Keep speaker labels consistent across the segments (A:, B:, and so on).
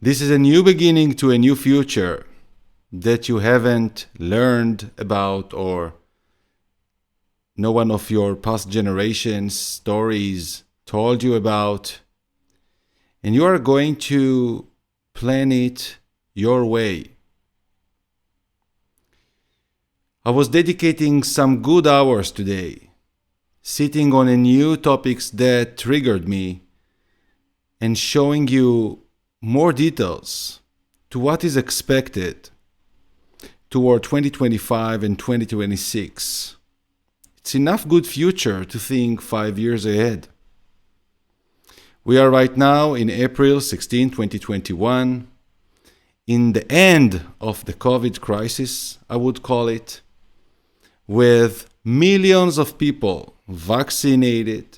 A: This is a new beginning to a new future that you haven't learned about, or no one of your past generations' stories told you about. And you are going to plan it your way. I was dedicating some good hours today, sitting on a new topics that triggered me and showing you more details to what is expected toward 2025 and 2026. It's enough good future to think 5 years ahead. We are right now in April 16, 2021, in the end of the COVID crisis, I would call it, with millions of people vaccinated,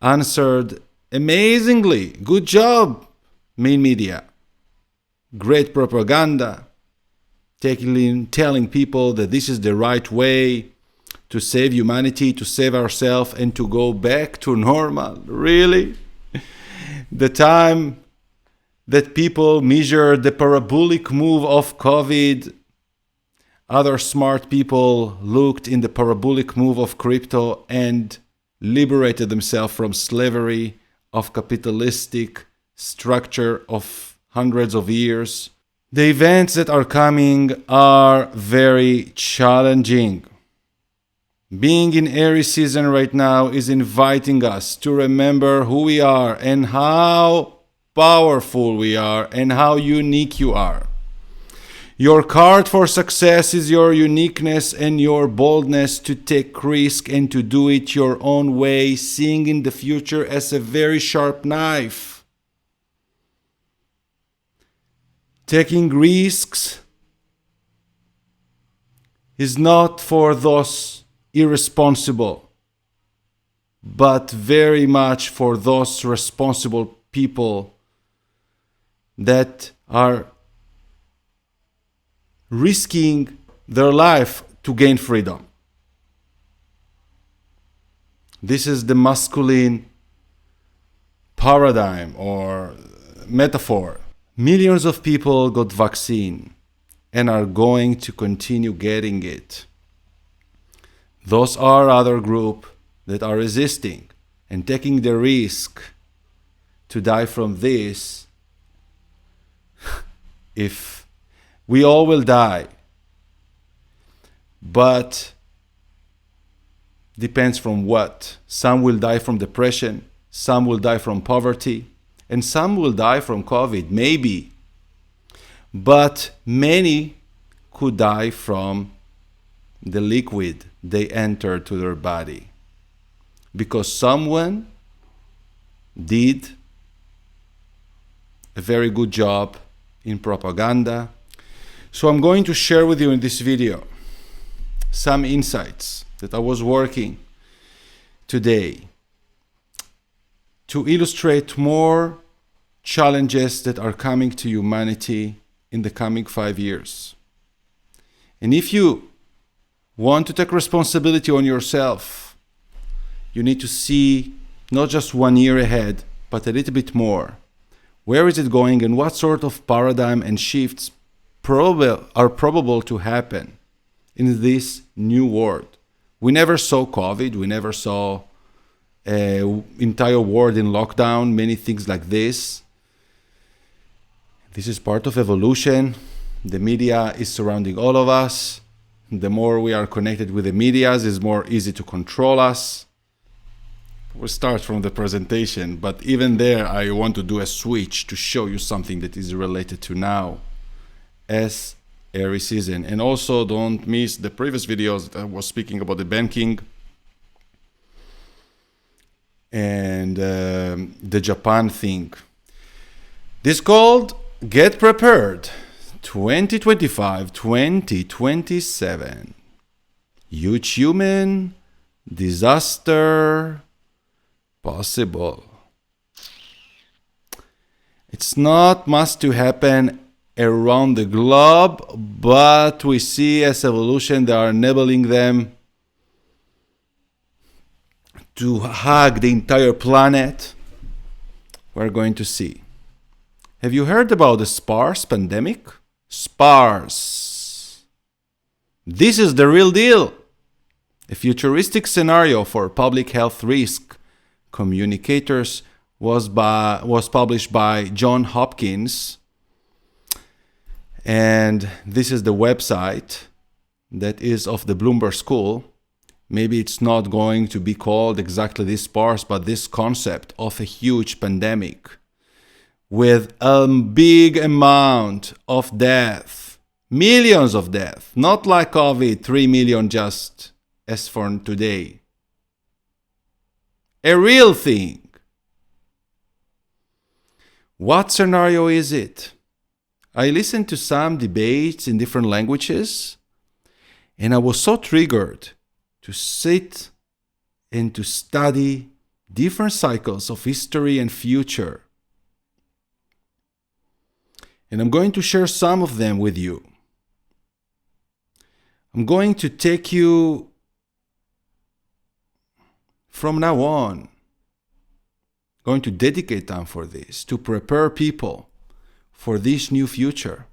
A: answered amazingly. Good job, main media. Great propaganda, telling people that this is the right way to save humanity, to save ourselves, and to go back to normal. Really? The time that people measure the parabolic move of COVID, other smart people looked in the parabolic move of crypto and liberated themselves from slavery of capitalistic structure of hundreds of years. The events that are coming are very challenging. Being in Aries season right now is inviting us to remember who we are and how powerful we are and how unique you are. Your card for success is your uniqueness and your boldness to take risk and to do it your own way, seeing in the future as a very sharp knife. Taking risks is not for those irresponsible, but very much for those responsible people that are risking their life to gain freedom. This is the masculine paradigm or metaphor. Millions of people got vaccine and are going to continue getting it. Those are other group that are resisting and taking the risk to die from this. If we all will die, but depends from what. Some will die from depression, some will die from poverty, and some will die from COVID, maybe. But many could die from the liquid they enter to their body, because someone did a very good job in propaganda. So I'm going to share with you in this video some insights that I was working today to illustrate more challenges that are coming to humanity in the coming 5 years. And if you want to take responsibility on yourself, you need to see not just 1 year ahead, but a little bit more. Where is it going and what sort of paradigm and shifts are probable to happen in this new world? We never saw COVID, we never saw an entire world in lockdown, many things like this. This is part of evolution. The media is surrounding all of us. The more we are connected with the media, it's more easy to control us. We'll start from the presentation, but even there I want to do a switch to show you something that is related to now as Aries season. And also don't miss the previous videos that I was speaking about the banking and the Japan thing. This called Get Prepared 2025-2027. Huge human disaster possible. It's not must to happen around the globe, but we see as evolution they are enabling them to hug the entire planet. We're going to see. Have you heard about the SPARS pandemic? SPARS. This is the real deal. A futuristic scenario for public health risk communicators was published by Johns Hopkins. And this is the website that is of the Bloomberg School. Maybe it's not going to be called exactly this SPARS, but this concept of a huge pandemic with a big amount of death, millions of death, not like COVID, 3 million just as for today. A real thing. What scenario is it? I listened to some debates in different languages, and I was so triggered to sit and to study different cycles of history and future. And I'm going to share some of them with you. I'm going to take you from now on, going to dedicate time for this, to prepare people for this new future.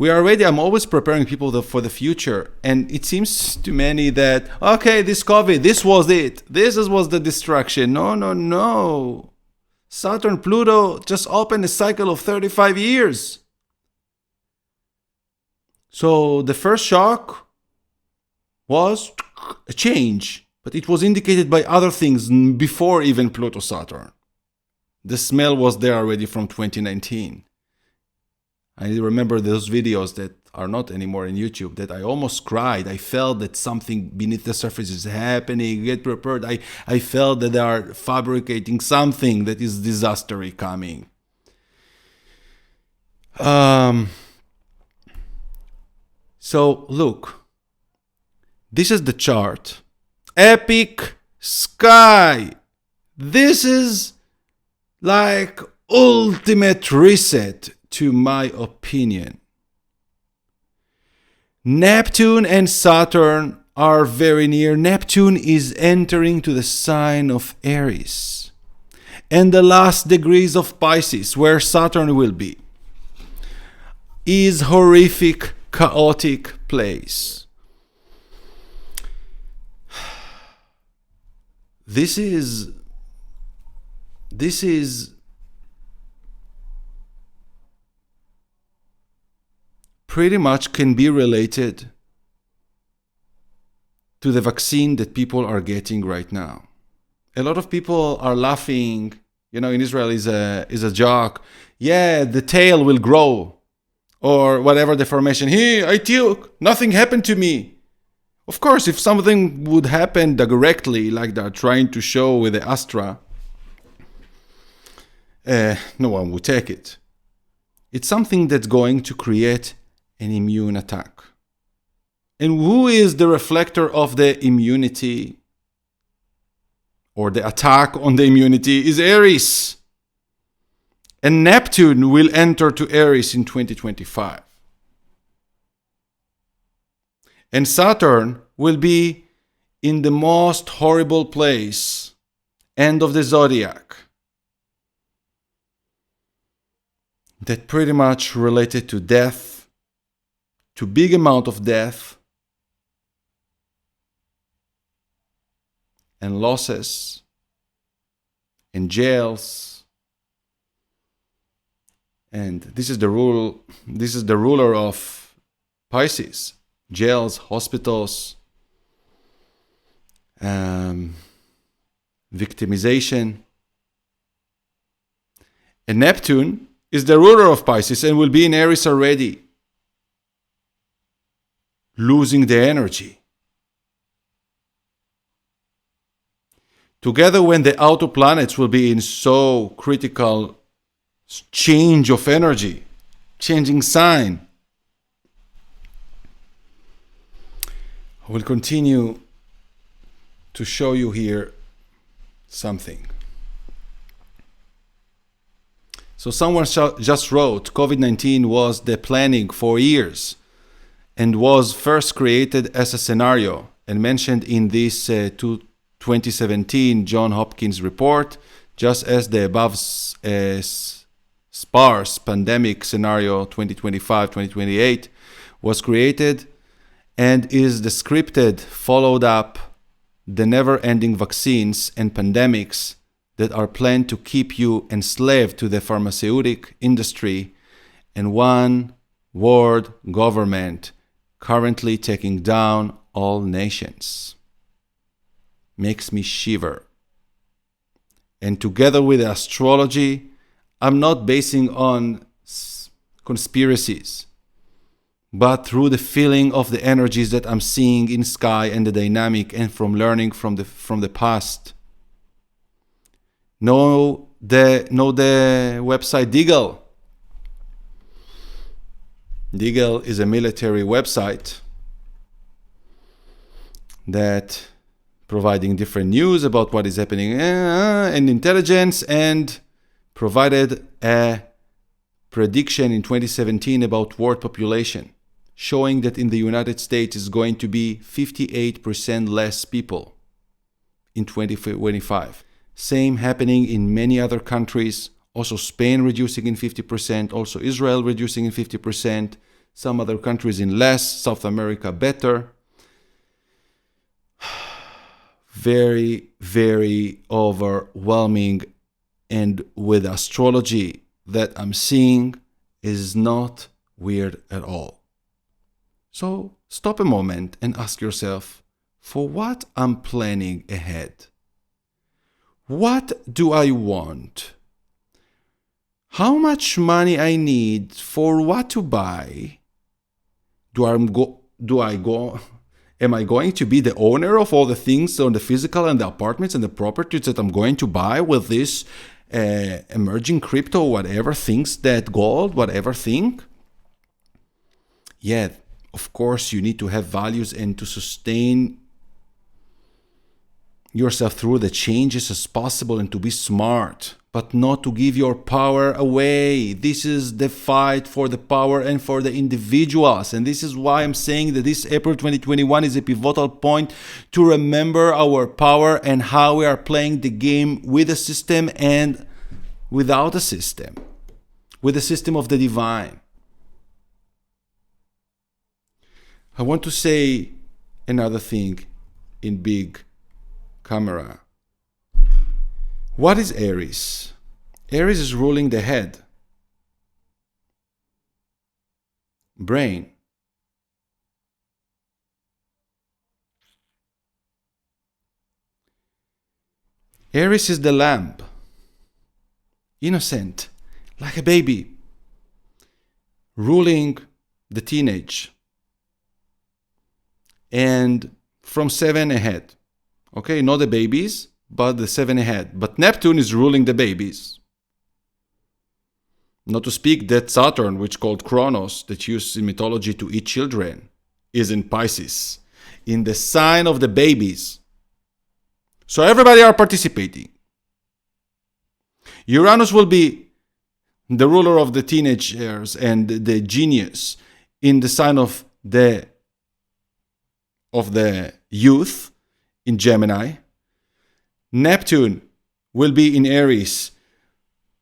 A: I'm always preparing people for the future, and it seems to many that, okay, this COVID, this was it. This was the destruction. No. Saturn, Pluto just opened a cycle of 35 years. So the first shock was a change, but it was indicated by other things before even Pluto Saturn. The smell was there already from 2019. I remember those videos that are not anymore in YouTube that I almost cried. I felt that something beneath the surface is happening. Get prepared. I felt that they are fabricating something that is disaster coming. So look, this is the chart. Epic sky. This is like ultimate reset, to my opinion. Neptune and Saturn are very near. Neptune is entering to the sign of Aries and the last degrees of Pisces, where Saturn will be, is horrific, chaotic place. This is pretty much can be related to the vaccine that people are getting right now. A lot of people are laughing, in Israel is a joke. Yeah, the tail will grow, or whatever deformation. Hey, I took, nothing happened to me. Of course, if something would happen directly, like they're trying to show with the Astra, no one would take it. It's something that's going to create an immune attack. And who is the reflector of the immunity or the attack on the immunity is Aries. And Neptune will enter to Aries in 2025. And Saturn will be in the most horrible place, end of the zodiac, that pretty much related to death, to big amount of death and losses and jails. And this is the ruler of Pisces. Jails, hospitals, victimization. And Neptune is the ruler of Pisces and will be in Aries already, losing the energy. Together, when the outer planets will be in so critical change of energy, changing sign, I will continue to show you here something. So someone just wrote, COVID-19 was the planning for years and was first created as a scenario and mentioned in this 2017 Johns Hopkins report, just as the above sparse pandemic scenario 2025-2028 was created and is the scripted, followed up, the never-ending vaccines and pandemics that are planned to keep you enslaved to the pharmaceutical industry and one world government currently taking down all nations. Makes me shiver. And together with astrology, I'm not basing on conspiracies, but through the feeling of the energies that I'm seeing in sky and the dynamic, and from learning from the past. Know the website Deagle. Deagle is a military website that providing different news about what is happening and intelligence, and provided a prediction in 2017 about world population, showing that in the United States is going to be 58% less people in 2025. Same happening in many other countries. Also Spain reducing in 50%, also Israel reducing in 50%, some other countries in less, South America better. Very, very overwhelming. And with astrology that I'm seeing is not weird at all. So stop a moment and ask yourself, for what I'm planning ahead? What do I want? How much money I need for what to buy? Am I going to be the owner of all the things on the physical and the apartments and the properties that I'm going to buy with this emerging crypto, whatever things, that gold, whatever thing? Yeah, of course, you need to have values and to sustain yourself through the changes as possible and to be smart, but not to give your power away. This is the fight for the power and for the individuals. And this is why I'm saying that this April 2021 is a pivotal point to remember our power and how we are playing the game with a system and without a system, with the system of the divine. I want to say another thing in big camera. What is Aries? Aries is ruling the head, brain. Aries is the lamb, innocent, like a baby, ruling the teenage, and from 7 ahead. Okay, not the babies, but the 7 ahead. But Neptune is ruling the babies. Not to speak that Saturn, which called Kronos, that used in mythology to eat children, is in Pisces, in the sign of the babies. So everybody are participating. Uranus will be the ruler of the teenagers and the genius in the sign of the youth, in Gemini. Neptune will be in Aries,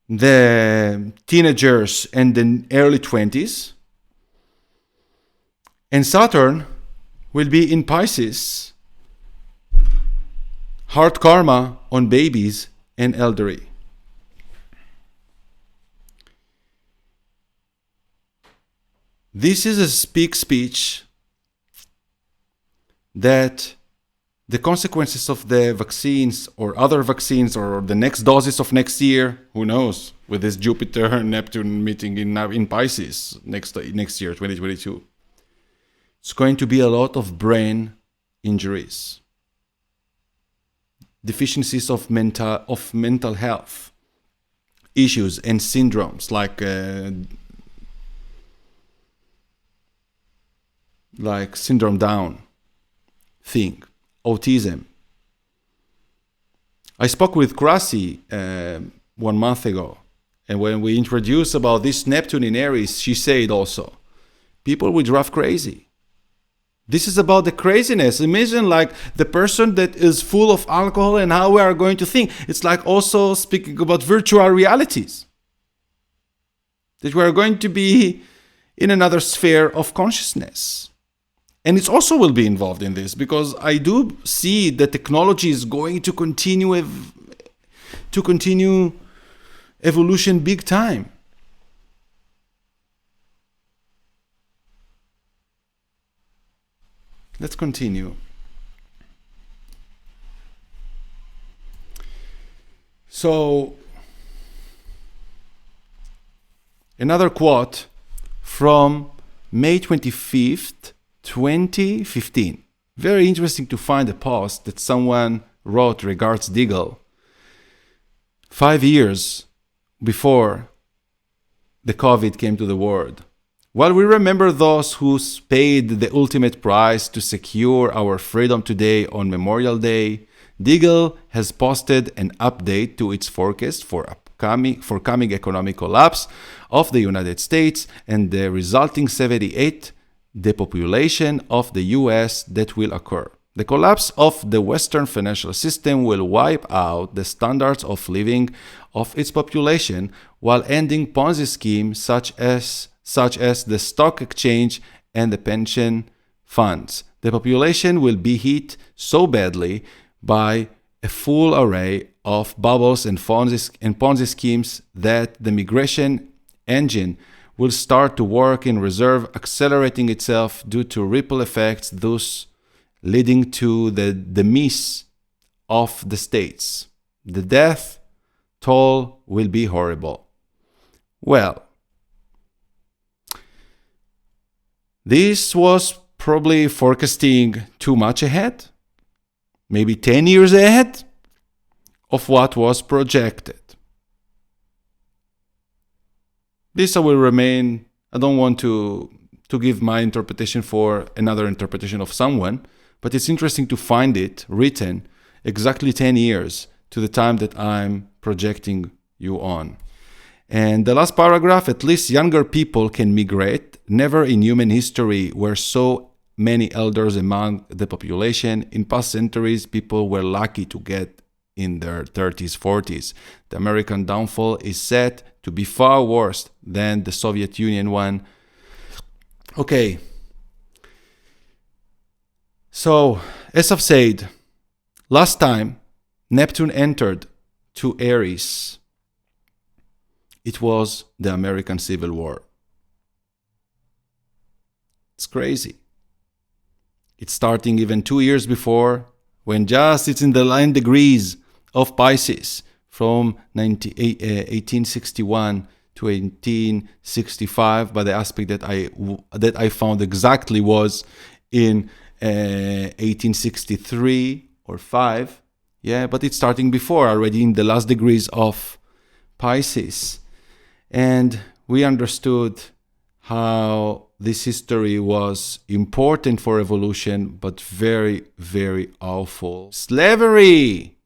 A: the teenagers and the early 20s. And Saturn will be in Pisces, hard karma on babies and elderly. This is a big speech that the consequences of the vaccines or other vaccines or the next doses of next year, who knows, with this Jupiter and Neptune meeting in Pisces next year, 2022. It's going to be a lot of brain injuries, deficiencies of mental health issues and syndromes like syndrome Down thing. Autism. I spoke with Krasi 1 month ago, and when we introduced about this Neptune in Aries, she said also, people will drive crazy. This is about the craziness. Imagine like the person that is full of alcohol and how we are going to think. It's like also speaking about virtual realities. that we are going to be in another sphere of consciousness. And it also will be involved in this, because I do see that technology is going to continue evolution big time. Let's continue. So, another quote from May 25th, 2015. Very interesting to find a post that someone wrote regards Deagle 5 years before the COVID came to the world. While we remember those who paid the ultimate price to secure our freedom today on Memorial Day, Deagle has posted an update to its forecast for coming economic collapse of the United States and the resulting 78 depopulation of the US that will occur. The collapse of the Western financial system will wipe out the standards of living of its population while ending Ponzi schemes such as the stock exchange and the pension funds. The population will be hit so badly by a full array of bubbles and Ponzi schemes that the migration engine will start to work in reserve, accelerating itself due to ripple effects, thus leading to the demise of the states. The death toll will be horrible. Well, this was probably forecasting too much ahead, maybe 10 years ahead of what was projected. This I will remain, I don't want to give my interpretation for another interpretation of someone, but it's interesting to find it written exactly 10 years to the time that I'm projecting you on. And the last paragraph, at least younger people can migrate. Never in human history were so many elders among the population. In past centuries, people were lucky to get in their 30s, 40s. The American downfall is set to be far worse than the Soviet Union one. Okay. So, as I've said, last time Neptune entered to Aries, it was the American Civil War. It's crazy. It's starting even 2 years before, when just it's in the 9 degrees of Pisces from 1861 to 1865, but the aspect that I found exactly was in 1863 or 5. Yeah, but it's starting before, already in the last degrees of Pisces. And we understood how this history was important for evolution, but very, very awful. Slavery!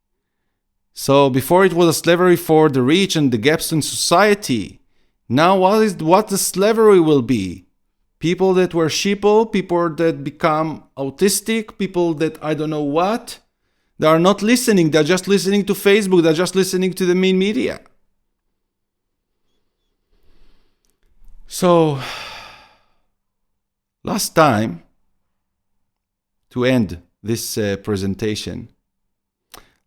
A: So before it was a slavery for the rich and the gaps in society. Now what the slavery will be? People that were sheeple, people that become autistic, people that I don't know what. They are not listening, they're just listening to Facebook, they're just listening to the main media. So, last time, to end this presentation,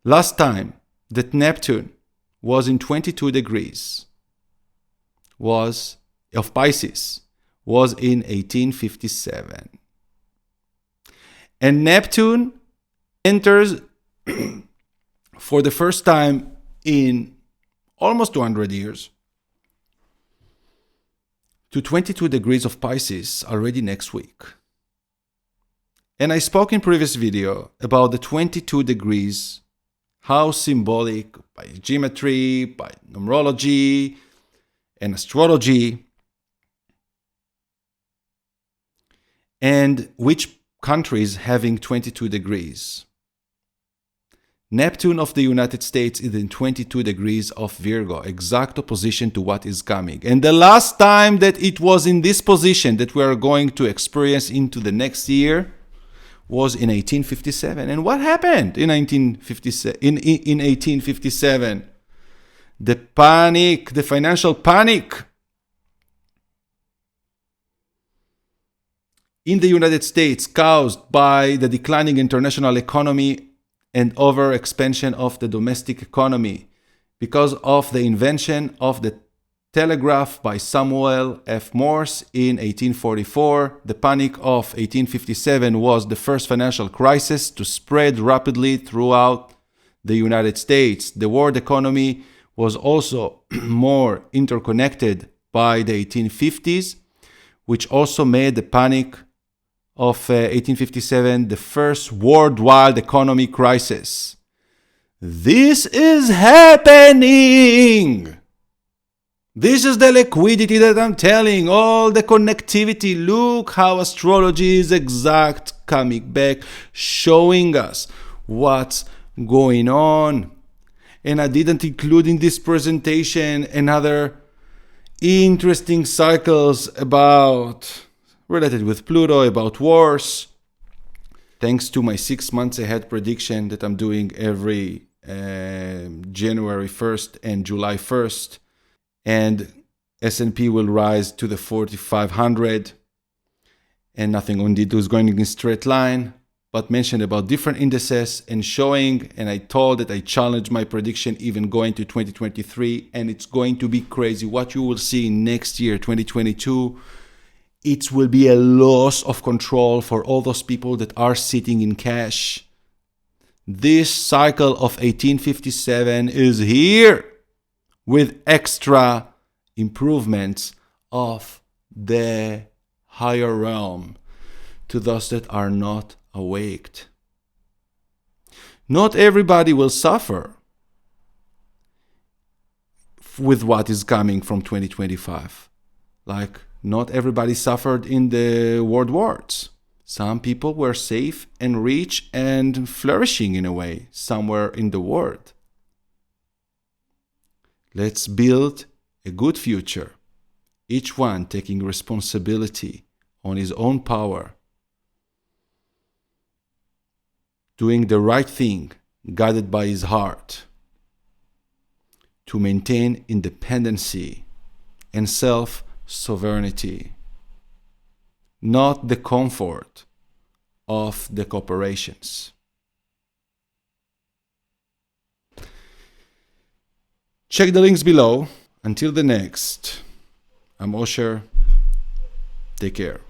A: last time that Neptune was in 22 degrees of Pisces was in 1857. And Neptune enters for the first time in almost 200 years to 22 degrees of Pisces already next week. And I spoke in previous video about the 22 degrees, how symbolic by geometry, by numerology, and astrology, and which countries having 22 degrees. Neptune of the United States is in 22 degrees of Virgo, exact opposition to what is coming. And the last time that it was in this position that we are going to experience into the next year was in 1857. And what happened in 1857? The panic, the financial panic in the United States caused by the declining international economy and over expansion of the domestic economy because of the invention of the telegraph by Samuel F. Morse in 1844. The panic of 1857 was the first financial crisis to spread rapidly throughout the United States. The world economy was also more interconnected by the 1850s, which also made the panic of 1857 the first worldwide economic crisis. This is happening. This is the liquidity that I'm telling, all the connectivity. Look how astrology is exact, coming back, showing us what's going on. And I didn't include in this presentation another interesting cycles related with Pluto, about wars. Thanks to my 6 months ahead prediction that I'm doing every January 1st and July 1st. And S&P will rise to the 4,500. And nothing on it was going in a straight line, but mentioned about different indices and showing, and I told that I challenged my prediction even going to 2023, and it's going to be crazy. What you will see next year, 2022, it will be a loss of control for all those people that are sitting in cash. This cycle of 1857 is here with extra improvements of the higher realm to those that are not awaked. Not everybody will suffer with what is coming from 2025. Like, not everybody suffered in the world wars. Some people were safe and rich and flourishing in a way somewhere in the world. Let's build a good future, each one taking responsibility on his own power, doing the right thing, guided by his heart, to maintain independency and self-sovereignty, not the comfort of the corporations. Check the links below. Until the next, I'm Osher. Take care.